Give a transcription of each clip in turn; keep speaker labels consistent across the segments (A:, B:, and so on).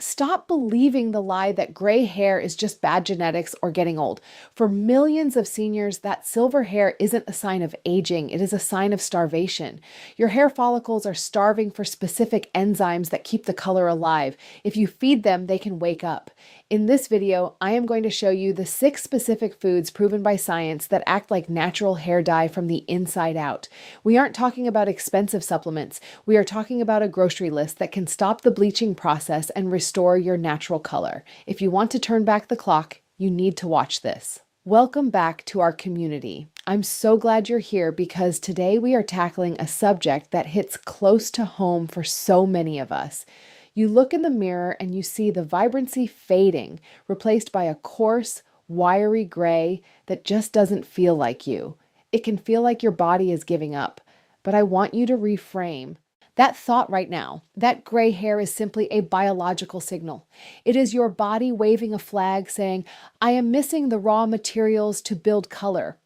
A: Stop believing the lie that gray hair is just bad genetics or getting old. For millions of seniors, that silver hair isn't a sign of aging, it is a sign of starvation. Your hair follicles are starving for specific enzymes that keep the color alive. If you feed them, they can wake up. In this video, I am going to show you the 6 specific foods proven by science that act like natural hair dye from the inside out. We aren't talking about expensive supplements. We are talking about a grocery list that can stop the bleaching process and restore your natural color. If you want to turn back the clock, you need to watch this. Welcome back to our community. I'm so glad you're here because today we are tackling a subject that hits close to home for so many of us. You look in the mirror and you see the vibrancy fading, replaced by a coarse, wiry gray that just doesn't feel like you. It can feel like your body is giving up, but I want you to reframe that thought right now. That gray hair is simply a biological signal. It is your body waving a flag saying, I am missing the raw materials to build color.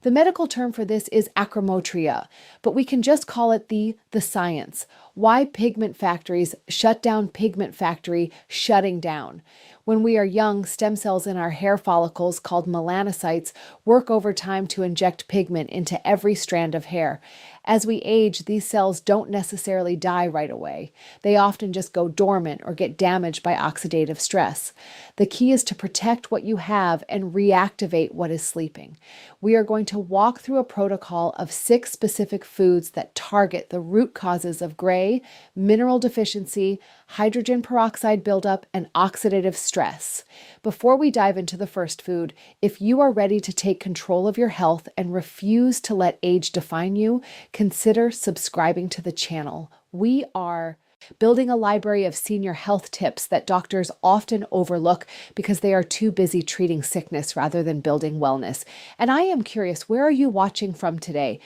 A: The medical term for this is acrometria, but we can just call it the science. Why pigment factories shut down pigment factory shutting down. When we are young, stem cells in our hair follicles called melanocytes work overtime to inject pigment into every strand of hair. As we age, these cells don't necessarily die right away. They often just go dormant or get damaged by oxidative stress. The key is to protect what you have and reactivate what is sleeping. We are going to walk through a protocol of 6 specific foods that target the root causes of gray, mineral deficiency, hydrogen peroxide buildup, and oxidative stress. Before we dive into the first food, if you are ready to take control of your health and refuse to let age define you, consider subscribing to the channel. We are building a library of senior health tips that doctors often overlook because they are too busy treating sickness rather than building wellness. And I am curious, where are you watching from today?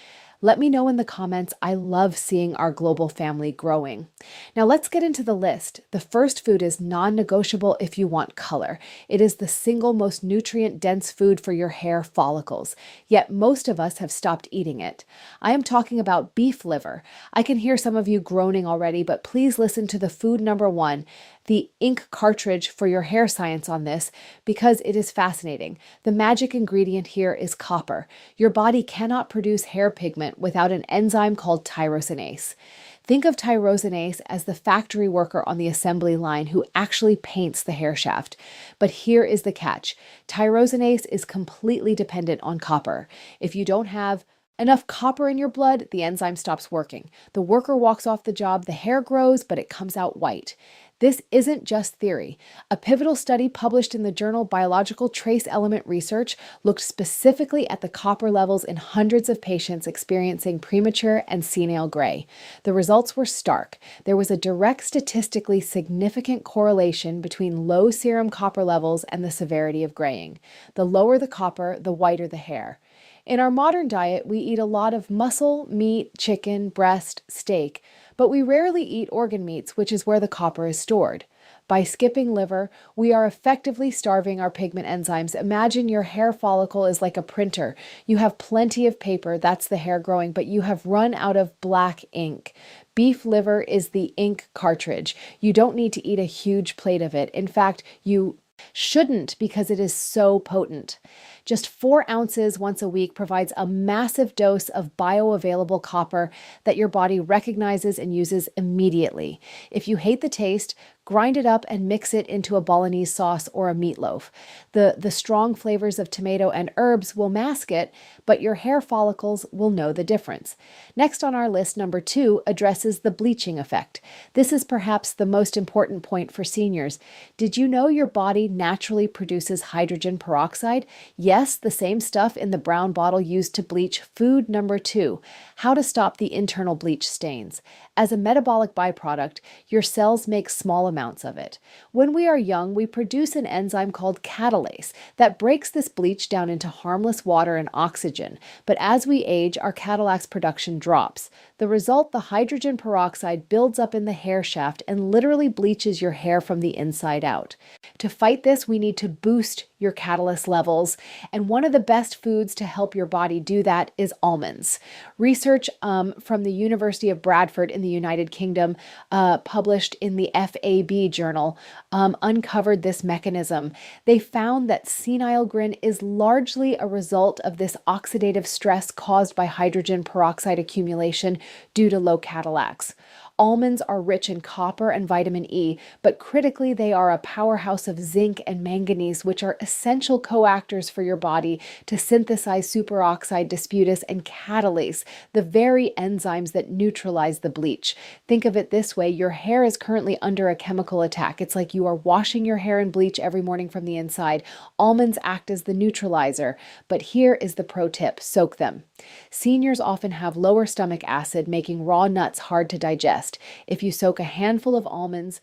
A: Let me know in the comments. I love seeing our global family growing. Now let's get into the list. The first food is non-negotiable if you want color. It is the single most nutrient-dense food for your hair follicles, yet most of us have stopped eating it. I am talking about beef liver. I can hear some of you groaning already, but please listen to the food number 1, the ink cartridge for your hair science on this, because it is fascinating. The magic ingredient here is copper. Your body cannot produce hair pigment without an enzyme called tyrosinase. Think of tyrosinase as the factory worker on the assembly line who actually paints the hair shaft. But here is the catch. Tyrosinase is completely dependent on copper. If you don't have enough copper in your blood, the enzyme stops working. The worker walks off the job, the hair grows, but it comes out white. This isn't just theory. A pivotal study published in the journal Biological Trace Element Research looked specifically at the copper levels in hundreds of patients experiencing premature and senile gray. The results were stark. There was a direct statistically significant correlation between low serum copper levels and the severity of graying. The lower the copper, the whiter the hair. In our modern diet, we eat a lot of muscle, meat, chicken, breast, steak, but we rarely eat organ meats, which is where the copper is stored. By skipping liver, we are effectively starving our pigment enzymes. Imagine your hair follicle is like a printer. You have plenty of paper, that's the hair growing, but you have run out of black ink. Beef liver is the ink cartridge. You don't need to eat a huge plate of it. In fact, you shouldn't because it is so potent. Just 4 ounces once a week provides a massive dose of bioavailable copper that your body recognizes and uses immediately. If you hate the taste, grind it up and mix it into a bolognese sauce or a meatloaf. The strong flavors of tomato and herbs will mask it, but your hair follicles will know the difference. Next on our list, number 2, addresses the bleaching effect. This is perhaps the most important point for seniors. Did you know your body naturally produces hydrogen peroxide? Yes, the same stuff in the brown bottle used to bleach. Food number 2, how to stop the internal bleach stains. As a metabolic byproduct, your cells make small amounts of it. When we are young, we produce an enzyme called catalase that breaks this bleach down into harmless water and oxygen. But as we age, our catalase production drops. The result, the hydrogen peroxide builds up in the hair shaft and literally bleaches your hair from the inside out. To fight this, we need to boost your catalyst levels. And one of the best foods to help your body do that is almonds. Research from the University of Bradford in the United Kingdom, published in the FAB journal, uncovered this mechanism. They found that senile grin is largely a result of this oxidative stress caused by hydrogen peroxide accumulation due to low catalysts. Almonds are rich in copper and vitamin E, but critically, they are a powerhouse of zinc and manganese, which are essential coactors for your body to synthesize superoxide dismutase and catalase, the very enzymes that neutralize the bleach. Think of it this way: your hair is currently under a chemical attack. It's like you are washing your hair in bleach every morning from the inside. Almonds act as the neutralizer, but here is the pro tip: soak them. Seniors often have lower stomach acid, making raw nuts hard to digest. If you soak a handful of almonds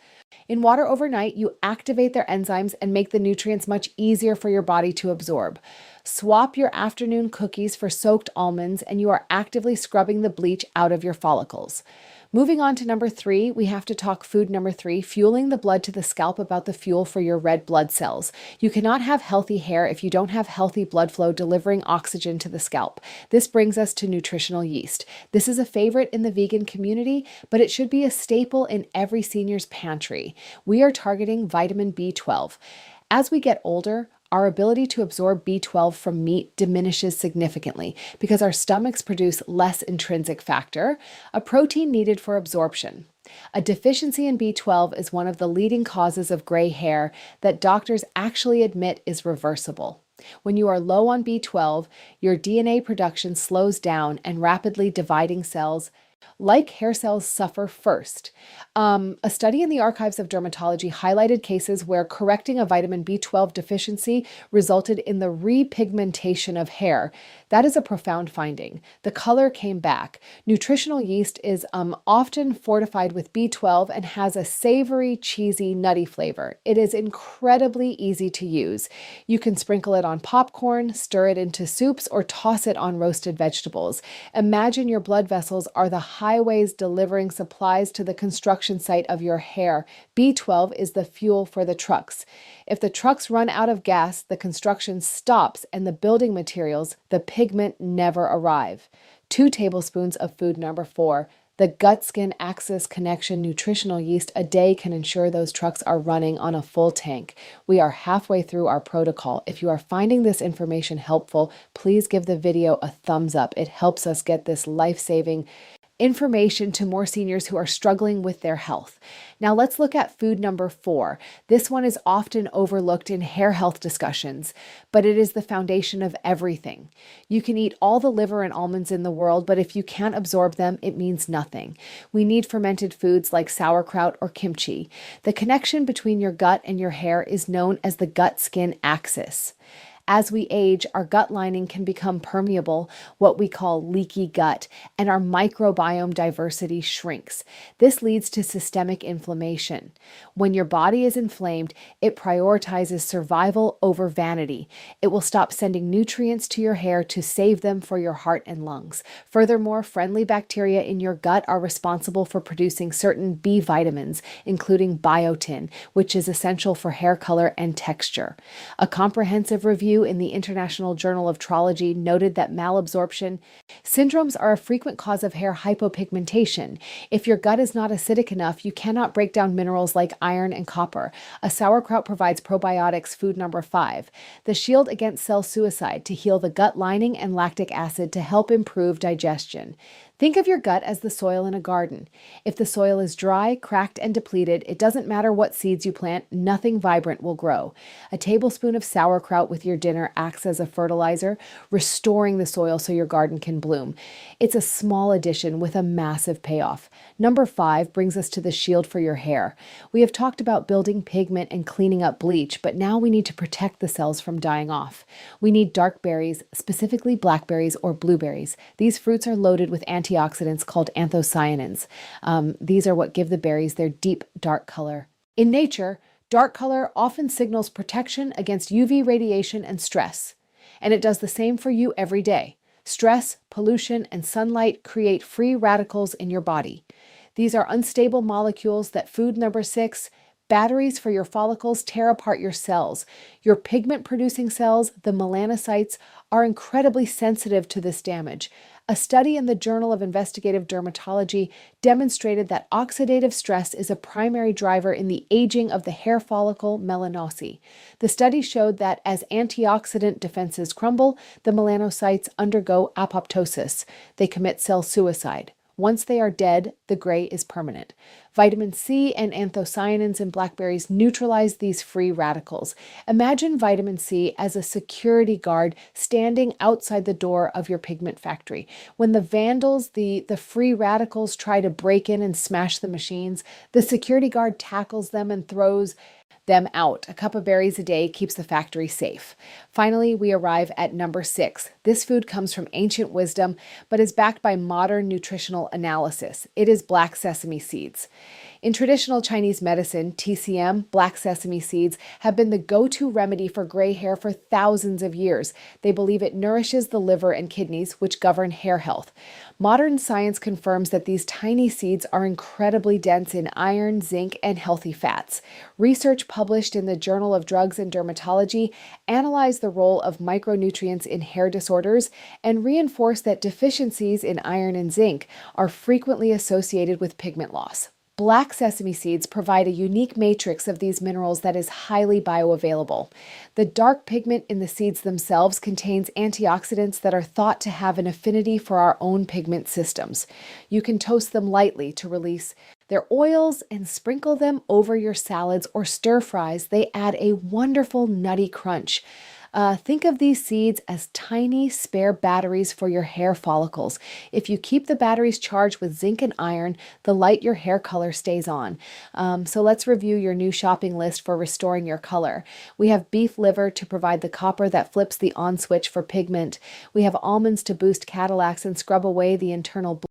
A: in water overnight, you activate their enzymes and make the nutrients much easier for your body to absorb. Swap your afternoon cookies for soaked almonds, and you are actively scrubbing the bleach out of your follicles. Moving on to number 3, we have to talk food number 3, fueling the blood to the scalp about the fuel for your red blood cells. You cannot have healthy hair if you don't have healthy blood flow delivering oxygen to the scalp. This brings us to nutritional yeast. This is a favorite in the vegan community, but it should be a staple in every senior's pantry. We are targeting vitamin B12. As we get older, our ability to absorb B12 from meat diminishes significantly because our stomachs produce less intrinsic factor, a protein needed for absorption. A deficiency in B12 is one of the leading causes of gray hair that doctors actually admit is reversible. When you are low on B12, your DNA production slows down and rapidly dividing cells like hair cells suffer first. A study in the Archives of Dermatology highlighted cases where correcting a vitamin B12 deficiency resulted in the repigmentation of hair. That is a profound finding. The color came back. Nutritional yeast is often fortified with B12 and has a savory, cheesy, nutty flavor. It is incredibly easy to use. You can sprinkle it on popcorn, stir it into soups, or toss it on roasted vegetables. Imagine your blood vessels are the highways delivering supplies to the construction site of your hair. B12 is the fuel for the trucks. If the trucks run out of gas, the construction stops and the building materials, the pigment, never arrive. 2 tablespoons of food number 4. The gut-skin axis connection nutritional yeast a day can ensure those trucks are running on a full tank. We are halfway through our protocol. If you are finding this information helpful, please give the video a thumbs up. It helps us get this life-saving information to more seniors who are struggling with their health. Now let's look at food number 4. This one is often overlooked in hair health discussions, but it is the foundation of everything. You can eat all the liver and almonds in the world, but if you can't absorb them, it means nothing. We need fermented foods like sauerkraut or kimchi. The connection between your gut and your hair is known as the gut-skin axis. As we age, our gut lining can become permeable, what we call leaky gut, and our microbiome diversity shrinks. This leads to systemic inflammation. When your body is inflamed, it prioritizes survival over vanity. It will stop sending nutrients to your hair to save them for your heart and lungs. Furthermore, friendly bacteria in your gut are responsible for producing certain B vitamins, including biotin, which is essential for hair color and texture. A comprehensive review in the International Journal of Trology noted that malabsorption syndromes are a frequent cause of hair hypopigmentation. If your gut is not acidic enough, you cannot break down minerals like iron and copper. A sauerkraut provides probiotics, food number 5. The shield against cell suicide to heal the gut lining and lactic acid to help improve digestion. Think of your gut as the soil in a garden. If the soil is dry, cracked, and depleted, it doesn't matter what seeds you plant, nothing vibrant will grow. A tablespoon of sauerkraut with your dinner acts as a fertilizer, restoring the soil so your garden can bloom. It's a small addition with a massive payoff. Number 5 brings us to the shield for your hair. We have talked about building pigment and cleaning up bleach, but now we need to protect the cells from dying off. We need dark berries, specifically blackberries or blueberries. These fruits are loaded with antioxidants called anthocyanins. These are what give the berries their deep, dark color. In nature, dark color often signals protection against UV radiation and stress. And it does the same for you every day. Stress, pollution, and sunlight create free radicals in your body. These are unstable molecules that food number 6, Batteries for your follicles tear apart your cells. Your pigment-producing cells, the melanocytes, are incredibly sensitive to this damage. A study in the Journal of Investigative Dermatology demonstrated that oxidative stress is a primary driver in the aging of the hair follicle melanocyte. The study showed that as antioxidant defenses crumble, the melanocytes undergo apoptosis. They commit cell suicide. Once they are dead, the gray is permanent. Vitamin C and anthocyanins in blackberries neutralize these free radicals. Imagine vitamin C as a security guard standing outside the door of your pigment factory. When the vandals, the free radicals, try to break in and smash the machines, the security guard tackles them and throws them out. A cup of berries a day keeps the factory safe. Finally, we arrive at number 6. This food comes from ancient wisdom, but is backed by modern nutritional analysis. It is black sesame seeds. In traditional Chinese medicine, TCM, black sesame seeds, have been the go-to remedy for gray hair for thousands of years. They believe it nourishes the liver and kidneys, which govern hair health. Modern science confirms that these tiny seeds are incredibly dense in iron, zinc, and healthy fats. Research published in the Journal of Drugs and Dermatology analyzed the role of micronutrients in hair disorders and reinforced that deficiencies in iron and zinc are frequently associated with pigment loss. Black sesame seeds provide a unique matrix of these minerals that is highly bioavailable. The dark pigment in the seeds themselves contains antioxidants that are thought to have an affinity for our own pigment systems. You can toast them lightly to release their oils and sprinkle them over your salads or stir fries. They add a wonderful nutty crunch. Think of these seeds as tiny spare batteries for your hair follicles. If you keep the batteries charged with zinc and iron, the light your hair color stays on. So let's review your new shopping list for restoring your color. We have beef liver to provide the copper that flips the on switch for pigment. We have almonds to boost Cadillacs and scrub away the internal